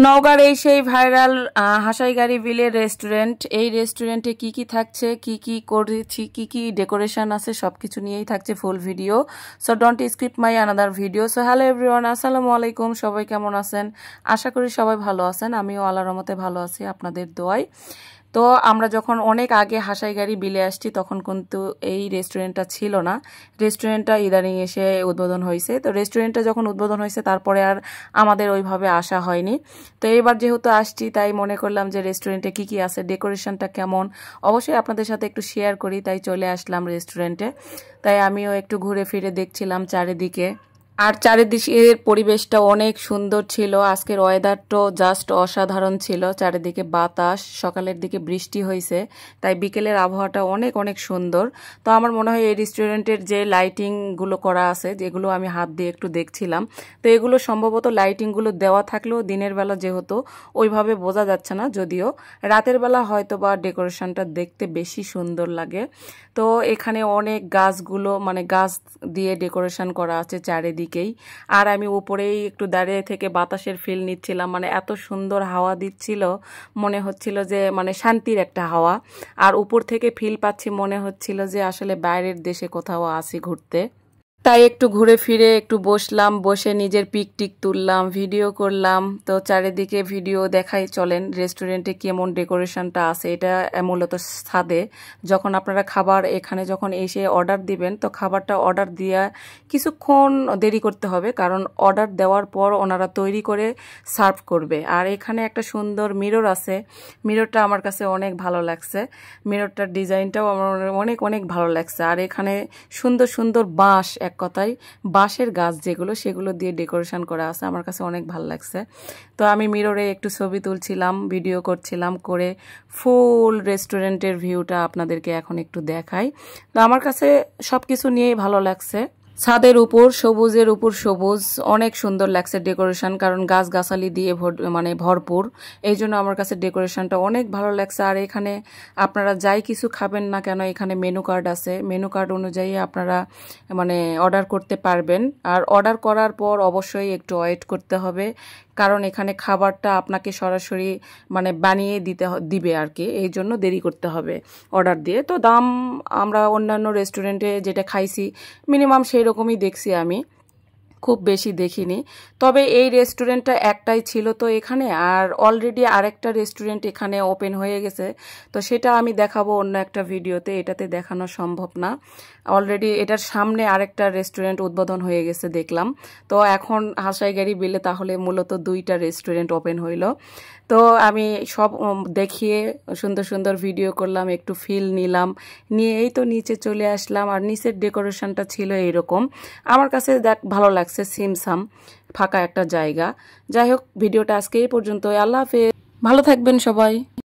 নওগাঁর এই সেই ভাইরাল হাসাইগাড়ি বিলের রেস্টুরেন্ট। এই রেস্টুরেন্টে কি কি থাকছে, কি কি করেছি, কি কি ডেকোরেশন আছে, সবকিছু নিয়েই থাকছে full video. So don't skip my another video. So hello everyone, আসসালামু আলাইকুম। সবাই কেমন আছেন? আশা করি সবাই ভালো আছেন। আমিও আল্লাহর রহমতে ভালো আছি আপনাদের দোয়ায়। তো আমরা যখন অনেক আগে হাসাইগাড়ি বিলে আসছি তখন কিন্তু এই রেস্টুরেন্টটা ছিল না। রেস্টুরেন্টটা ইদানিং এসে উদ্বোধন হয়েছে। তো রেস্টুরেন্টটা যখন উদ্বোধন হয়েছে তারপরে আর আমাদের ওইভাবে আসা হয়নি। তো এবার যেহেতু আসছি তাই মনে করলাম যে রেস্টুরেন্টে কি কি আছে, ডেকোরেশনটা কেমন, অবশ্যই আপনাদের সাথে একটু শেয়ার করি। তাই চলে আসলাম রেস্টুরেন্টে। তাই আমিও একটু ঘুরে ফিরে দেখছিলাম চারিদিকে। আর চারিদিকের পরিবেশটা অনেক সুন্দর ছিল। আজকের ওয়েদারটাও জাস্ট অসাধারণ ছিল। চারিদিকে বাতাস, সকালের দিকে বৃষ্টি হয়েছে, তাই বিকেলের আবহাওয়াটা অনেক অনেক সুন্দর। তো আমার মনে হয় এই রেস্টুরেন্টের যে লাইটিংগুলো করা আছে, যেগুলো আমি হাত দিয়ে একটু দেখছিলাম, তো এগুলো সম্ভবত লাইটিংগুলো দেওয়া থাকলেও দিনের বেলা যেহেতু ওইভাবে বোঝা যাচ্ছে না, যদিও রাতের বেলা হয়তো বা ডেকোরেশনটা দেখতে বেশি সুন্দর লাগে। তো এখানে অনেক গাছগুলো মানে গাছ দিয়ে ডেকোরেশন করা আছে চারিদিকেই। আর আমি উপরেই একটু দাঁড়িয়ে থেকে বাতাসের ফিল নিচ্ছিলাম, মানে এত সুন্দর হাওয়া দিচ্ছিল, মনে হচ্ছিল যে মানে শান্তির একটা হাওয়া। আর উপর থেকে ফিল পাচ্ছি, মনে হচ্ছিল যে আসলে বাইরের দেশে কোথাও আসি ঘুরতে। তাই একটু ঘুরে ফিরে একটু বসলাম, বসে নিজের পিক টিক তুললাম, ভিডিও করলাম। তো চারিদিকে ভিডিও দেখাই চলেন রেস্টুরেন্টে কেমন ডেকোরেশনটা আছে। এটা মূলত ছাদে। যখন আপনারা খাবার এখানে যখন এসে অর্ডার দিবেন, তো খাবারটা অর্ডার দিয়ে কিছুক্ষণ দেরি করতে হবে, কারণ অর্ডার দেওয়ার পর ওনারা তৈরি করে সার্ভ করবে। আর এখানে একটা সুন্দর মিরর আছে। মিররটা আমার কাছে অনেক ভালো লাগছে। মিররটার ডিজাইনটাও আমার অনেক অনেক ভালো লাগছে। আর এখানে সুন্দর সুন্দর বাঁশ, এক কথায় বাঁশের গাছ যেগুলো, সেগুলো দিয়ে ডেকোরেশন করা আছে, আমার কাছে অনেক ভালো লাগছে। তো আমি মিররে একটু ছবি তুলছিলাম, ভিডিও করছিলাম, করে ফুল রেস্টুরেন্টের ভিউটা আপনাদেরকে এখন একটু দেখাই। তো আমার কাছে সব কিছু নিয়েই ভালো লাগছে। ছাদের উপর সবুজের উপর সবুজ, অনেক সুন্দর লাগছে ডেকোরেশন, কারণ গাছগাছালি দিয়ে মানে ভরপুর। এই জন্য আমার কাছে ডেকোরেশনটা অনেক ভালো লাগছে। আর এখানে আপনারা যাই কিছু খাবেন না কেন, এখানে মেনু কার্ড আছে। মেনু কার্ড অনুযায়ী আপনারা মানে অর্ডার করতে পারবেন। আর অর্ডার করার পর অবশ্যই একটু ওয়েট করতে হবে, কারণ এখানে খাবারটা আপনাকে সরাসরি মানে বানিয়ে দিবে আর কি, এই জন্য দেরি করতে হবে অর্ডার দিয়ে। তো দাম আমরা অন্যান্য রেস্টুরেন্টে যেটা খাইছি মিনিমাম সেই রকমই দেখছি আমি, খুব বেশি দেখিনি। তবে এই রেস্টুরেন্টটা একটাই ছিল তো এখানে, আর অলরেডি আরেকটা রেস্টুরেন্ট এখানে ওপেন হয়ে গেছে। তো সেটা আমি দেখাবো অন্য একটা ভিডিওতে, এটাতে দেখানো সম্ভব না। অলরেডি এটার সামনে আরেকটা রেস্টুরেন্ট উদ্বোধন হয়ে গেছে দেখলাম। তো এখন হাসাইগাড়ি বিলে তাহলে মূলত দুইটা রেস্টুরেন্ট ওপেন হইল। তো আমি সব দেখিয়ে সুন্দর সুন্দর ভিডিও করলাম, একটু ফিল নিলাম, নিয়ে এই তো নিচে চলে আসলাম। আর নিচের ডেকোরেশনটা ছিল এইরকম, আমার কাছে ভালো লাগছে, সিমসাম ফাঁকা একটা জায়গা। যাই হোক, ভিডিওটা আজকে এই পর্যন্ত। আল্লাহ হাফেজ, ভালো থাকবেন সবাই।